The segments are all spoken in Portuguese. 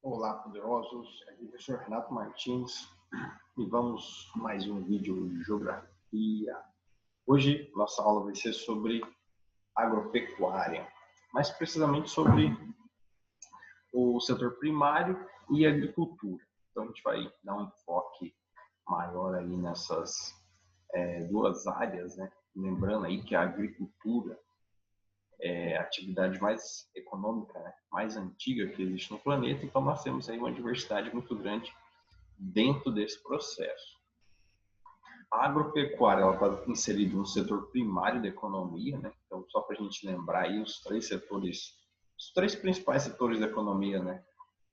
Olá, poderosos. Aqui é o professor Renato Martins e vamos mais um vídeo de geografia. Hoje, nossa aula vai ser sobre agropecuária, mais precisamente sobre o setor primário e agricultura. Então, a gente vai dar um enfoque maior aí nessas duas áreas, né? Lembrando aí que a agricultura é a atividade mais econômica, né? Mais antiga que existe no planeta, então nós temos aí uma diversidade muito grande dentro desse processo. A agropecuária está inserida no setor primário da economia, né? Então, só para a gente lembrar aí os três setores, os três principais setores da economia, né?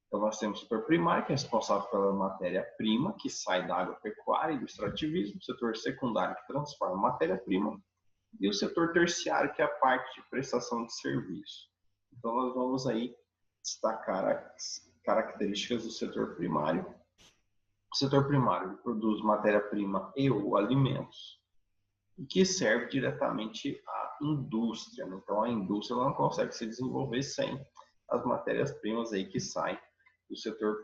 Então, nós temos o setor primário, que é responsável pela matéria-prima, que sai da agropecuária e do extrativismo, o setor secundário, que transforma a matéria-prima, e o setor terciário, que é a parte de prestação de serviço. Então, nós vamos aí destacar as características do setor primário. O setor primário produz matéria-prima e ou alimentos, que serve diretamente à indústria. Né? Então, a indústria não consegue se desenvolver sem as matérias-primas aí que saem do setor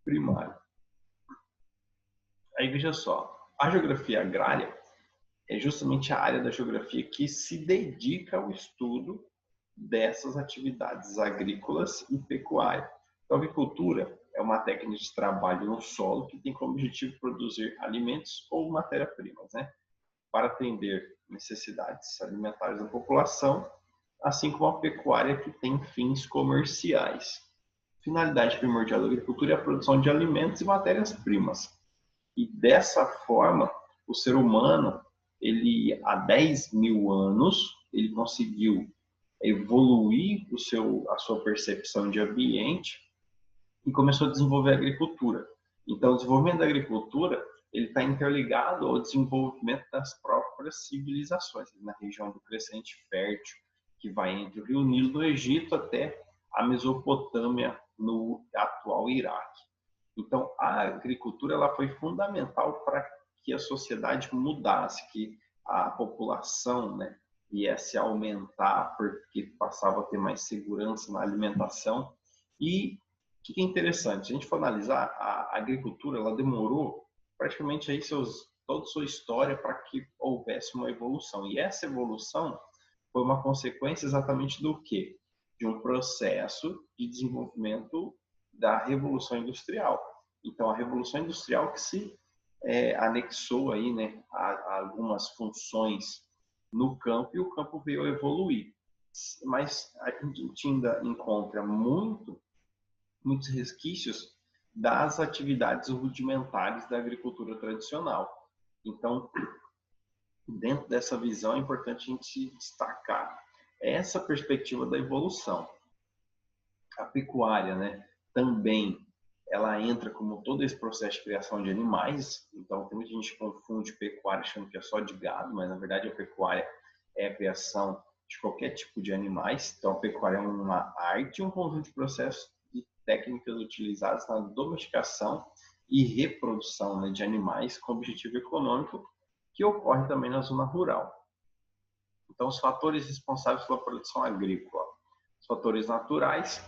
primário. Aí, veja só, a geografia agrária é justamente a área da geografia que se dedica ao estudo dessas atividades agrícolas e pecuárias. Então, a agricultura é uma técnica de trabalho no solo que tem como objetivo produzir alimentos ou matérias-primas, né, para atender necessidades alimentares da população, assim como a pecuária que tem fins comerciais. Finalidade primordial da agricultura é a produção de alimentos e matérias-primas. E dessa forma, o ser humano, ele há 10 mil anos, ele conseguiu evoluir a sua percepção de ambiente e começou a desenvolver a agricultura. Então, o desenvolvimento da agricultura ele está interligado ao desenvolvimento das próprias civilizações, na região do Crescente Fértil, que vai entre o Rio Nilo do Egito até a Mesopotâmia, no atual Iraque. Então, a agricultura ela foi fundamental para que a sociedade mudasse, que a população, né, viesse a aumentar, porque passava a ter mais segurança na alimentação. E o que é interessante, se a gente for analisar, a agricultura ela demorou praticamente aí toda a sua história para que houvesse uma evolução. E essa evolução foi uma consequência exatamente do quê? De um processo de desenvolvimento da Revolução Industrial. Então, a Revolução Industrial que se anexou aí, né, a algumas funções no campo e o campo veio a evoluir. Mas a gente ainda encontra muitos resquícios das atividades rudimentares da agricultura tradicional. Então, dentro dessa visão, é importante a gente destacar essa perspectiva da evolução. A pecuária, né, também ela entra como todo esse processo de criação de animais. Então, tem muita gente que confunde pecuária achando que é só de gado, mas na verdade a pecuária é a criação de qualquer tipo de animais. Então, a pecuária é uma arte, um conjunto de processos e técnicas utilizadas na domesticação e reprodução, né, de animais com objetivo econômico, que ocorre também na zona rural. Então, os fatores responsáveis pela produção agrícola: os fatores naturais,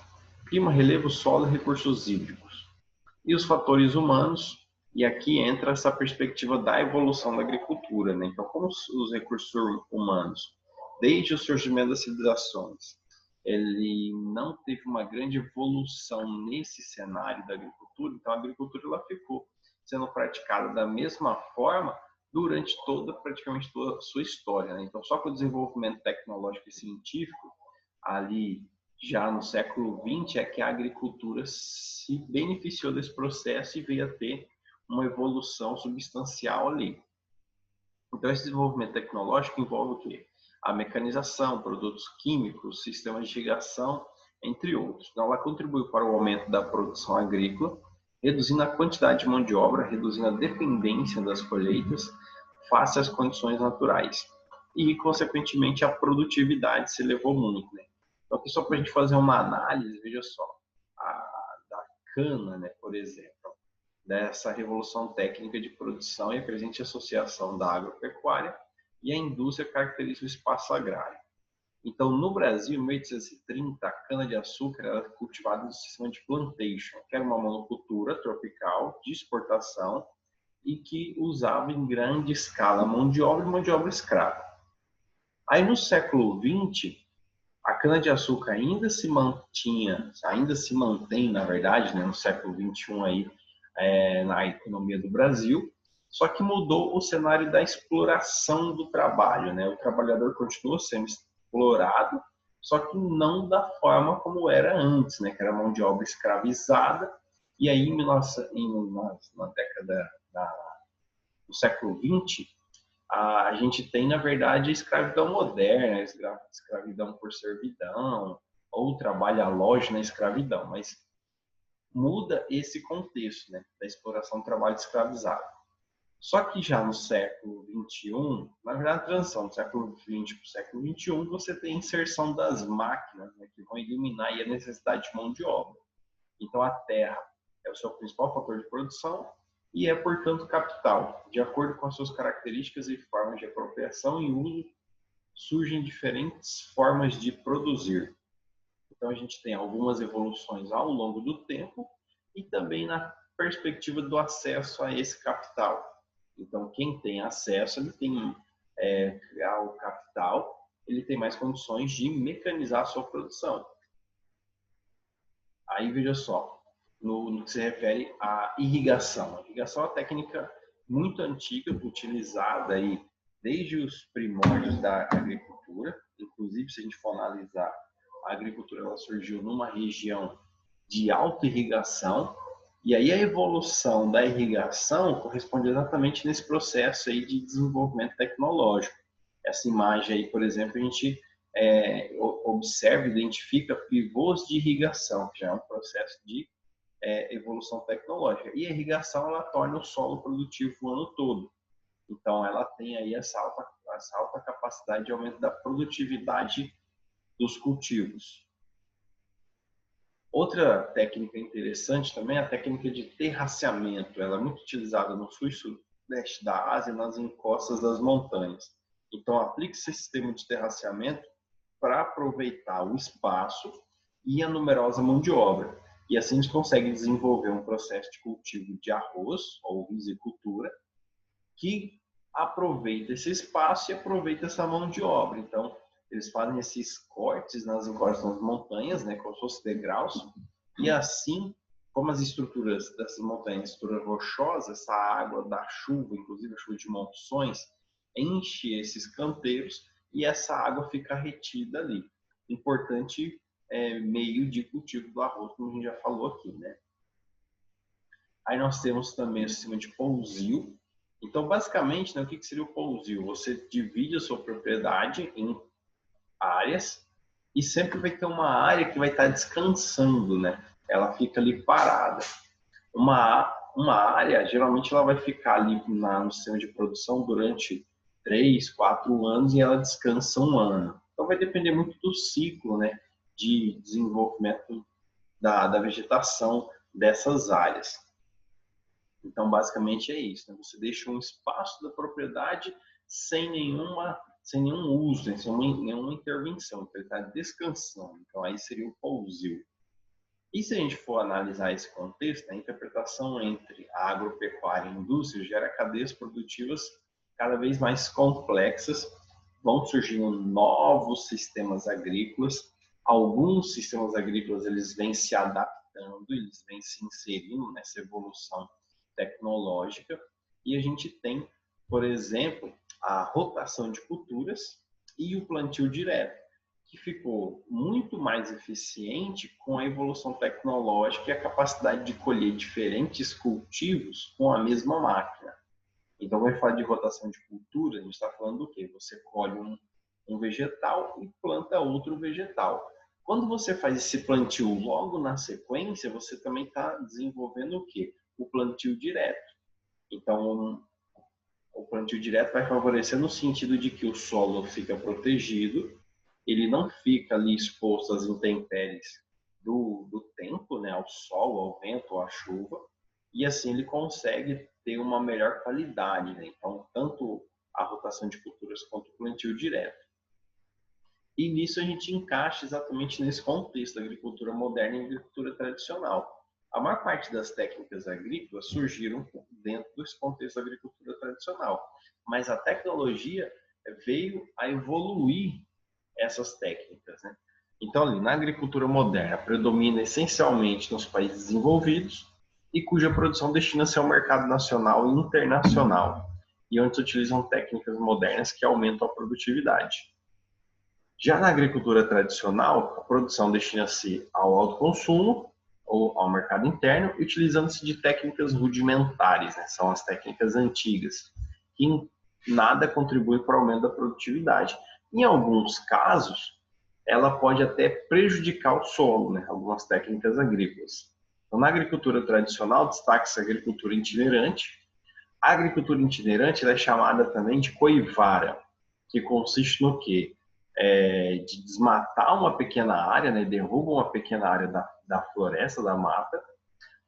clima, relevo, solo e recursos hídricos. E os fatores humanos, e aqui entra essa perspectiva da evolução da agricultura, né? Então, como os recursos humanos, desde o surgimento das civilizações, ele não teve uma grande evolução nesse cenário da agricultura, então a agricultura ela ficou sendo praticada da mesma forma durante praticamente toda a sua história, né? Então, só com o desenvolvimento tecnológico e científico, ali já no século XX, é que a agricultura se beneficiou desse processo e veio a ter uma evolução substancial ali. Então, esse desenvolvimento tecnológico envolve o quê? A mecanização, produtos químicos, sistemas de irrigação, entre outros. Então, ela contribuiu para o aumento da produção agrícola, reduzindo a quantidade de mão de obra, reduzindo a dependência das colheitas face às condições naturais. E, consequentemente, a produtividade se elevou muito, né? Então, aqui só para a gente fazer uma análise, veja só, da cana, né, por exemplo, dessa revolução técnica de produção e a presente associação da agropecuária e a indústria caracteriza o espaço agrário. Então, no Brasil, em 1830, a cana-de-açúcar era cultivada no sistema de plantation, que era uma monocultura tropical de exportação e que usava em grande escala mão de obra e mão de obra escrava. Aí, no século XX, a cana-de-açúcar ainda se mantém, na verdade, né, no século XXI aí, na economia do Brasil, só que mudou o cenário da exploração do trabalho, né? O trabalhador continuou sendo explorado, só que não da forma como era antes, né? Que era mão de obra escravizada. E aí, na década do século XX, a gente tem, na verdade, a escravidão moderna, a escravidão por servidão, ou trabalho à loja na escravidão, mas muda esse contexto, né, da exploração do trabalho escravizado. Só que já no século XXI, na verdade, a transição do século XX para o século XXI, você tem a inserção das máquinas, né, que vão eliminar aí a necessidade de mão de obra. Então, a terra é o seu principal fator de produção e é, portanto, capital. De acordo com as suas características e formas de apropriação e uso, surgem diferentes formas de produzir. Então, a gente tem algumas evoluções ao longo do tempo e também na perspectiva do acesso a esse capital. Então, quem tem acesso, ele tem ao capital, ele tem mais condições de mecanizar a sua produção. Aí, veja só, no que se refere à irrigação. A irrigação é uma técnica muito antiga, utilizada aí desde os primórdios da agricultura. Inclusive, se a gente for analisar, a agricultura ela surgiu numa região de alta irrigação, e aí a evolução da irrigação corresponde exatamente nesse processo aí de desenvolvimento tecnológico. Essa imagem aí, por exemplo, a gente observa, identifica pivôs de irrigação, que já é um processo de evolução tecnológica. E a irrigação, ela torna o solo produtivo o ano todo. Então, ela tem aí essa alta capacidade de aumento da produtividade dos cultivos. Outra técnica interessante também é a técnica de terraceamento. Ela é muito utilizada no sul e sudeste da Ásia, nas encostas das montanhas. Então, aplica-se esse sistema de terraceamento para aproveitar o espaço e a numerosa mão de obra. E assim eles conseguem desenvolver um processo de cultivo de arroz ou rizicultura que aproveita esse espaço e aproveita essa mão de obra. Então, eles fazem esses cortes nas encostas das montanhas, né, como se fossem degraus, e assim, como as estruturas dessas montanhas, estrutura rochosa, essa água da chuva, inclusive a chuva de monções, enche esses canteiros e essa água fica retida ali. Importante meio de cultivo do arroz, como a gente já falou aqui, né? Aí nós temos também o sistema de pousio. Então, basicamente, né, o que seria o pousio? Você divide a sua propriedade em áreas e sempre vai ter uma área que vai estar descansando, né? Ela fica ali parada. Uma área, geralmente, ela vai ficar ali no sistema de produção durante 3, 4 anos e ela descansa um ano. Então, vai depender muito do ciclo, né, de desenvolvimento da vegetação dessas áreas. Então, basicamente é isso, né? Você deixa um espaço da propriedade sem nenhum uso, sem nenhuma intervenção, então ele está descansando. Então, aí seria o pousio. E se a gente for analisar esse contexto, a interpretação entre a agropecuária e a indústria gera cadeias produtivas cada vez mais complexas, vão surgindo novos sistemas agrícolas. Alguns sistemas agrícolas eles vêm se adaptando, eles vêm se inserindo nessa evolução tecnológica, e a gente tem, por exemplo, a rotação de culturas e o plantio direto, que ficou muito mais eficiente com a evolução tecnológica e a capacidade de colher diferentes cultivos com a mesma máquina. Então, vai falar de rotação de cultura, a gente está falando do quê? Você colhe um vegetal e planta outro vegetal. Quando você faz esse plantio logo na sequência, você também está desenvolvendo o quê? O plantio direto. Então, o plantio direto vai favorecer no sentido de que o solo fica protegido, ele não fica ali exposto às intempéries do tempo, né, ao sol, ao vento, à chuva, e assim ele consegue ter uma melhor qualidade, né? Então, tanto a rotação de culturas quanto o plantio direto. E nisso a gente encaixa exatamente nesse contexto da agricultura moderna e agricultura tradicional. A maior parte das técnicas agrícolas surgiram dentro desse contexto da agricultura tradicional, mas a tecnologia veio a evoluir essas técnicas, né? Então, ali, na agricultura moderna, predomina essencialmente nos países desenvolvidos e cuja produção destina-se ao mercado nacional e internacional, e onde se utilizam técnicas modernas que aumentam a produtividade. Já na agricultura tradicional, a produção destina-se ao autoconsumo ou ao mercado interno, utilizando-se de técnicas rudimentares, né? São as técnicas antigas, que em nada contribuem para o aumento da produtividade. Em alguns casos, ela pode até prejudicar o solo, né? Algumas técnicas agrícolas. Então, na agricultura tradicional, destaca-se a agricultura itinerante. A agricultura itinerante é chamada também de coivara, que consiste no quê? De desmatar uma pequena área, né? Derruba uma pequena área da floresta, da mata,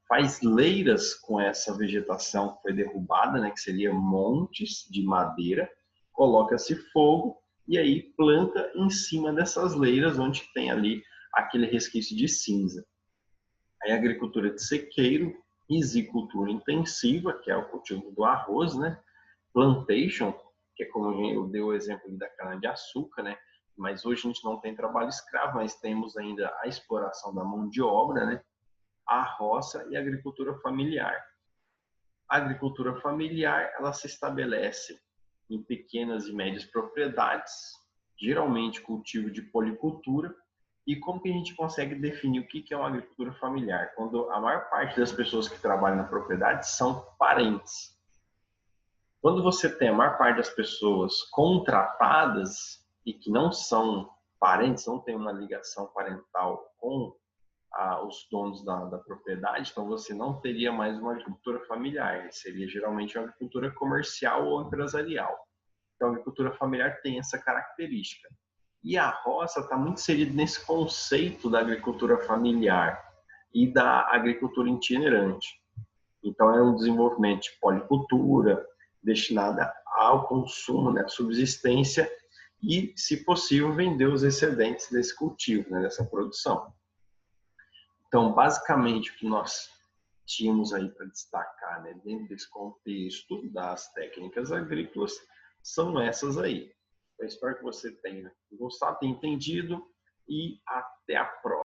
faz leiras com essa vegetação que foi derrubada, né? Que seria montes de madeira, coloca-se fogo e aí planta em cima dessas leiras, onde tem ali aquele resquício de cinza. Aí a agricultura de sequeiro, risicultura intensiva, que é o cultivo do arroz, né? Plantation, que é como eu dei o exemplo da cana-de-açúcar, né? Mas hoje a gente não tem trabalho escravo, mas temos ainda a exploração da mão de obra, né? A roça e a agricultura familiar. A agricultura familiar, ela se estabelece em pequenas e médias propriedades, geralmente cultivo de policultura. E como que a gente consegue definir o que é uma agricultura familiar? Quando a maior parte das pessoas que trabalham na propriedade são parentes. Quando você tem a maior parte das pessoas contratadas e que não são parentes, não tem uma ligação parental com os donos da propriedade, então você não teria mais uma agricultura familiar, seria geralmente uma agricultura comercial ou empresarial. Então a agricultura familiar tem essa característica. E a roça está muito inserida nesse conceito da agricultura familiar e da agricultura itinerante. Então é um desenvolvimento de policultura, destinada ao consumo, né, subsistência e, se possível, vender os excedentes desse cultivo, né, dessa produção. Então, basicamente, o que nós tínhamos aí para destacar, né, dentro desse contexto das técnicas agrícolas são essas aí. Eu espero que você tenha gostado, tenha entendido e até a próxima.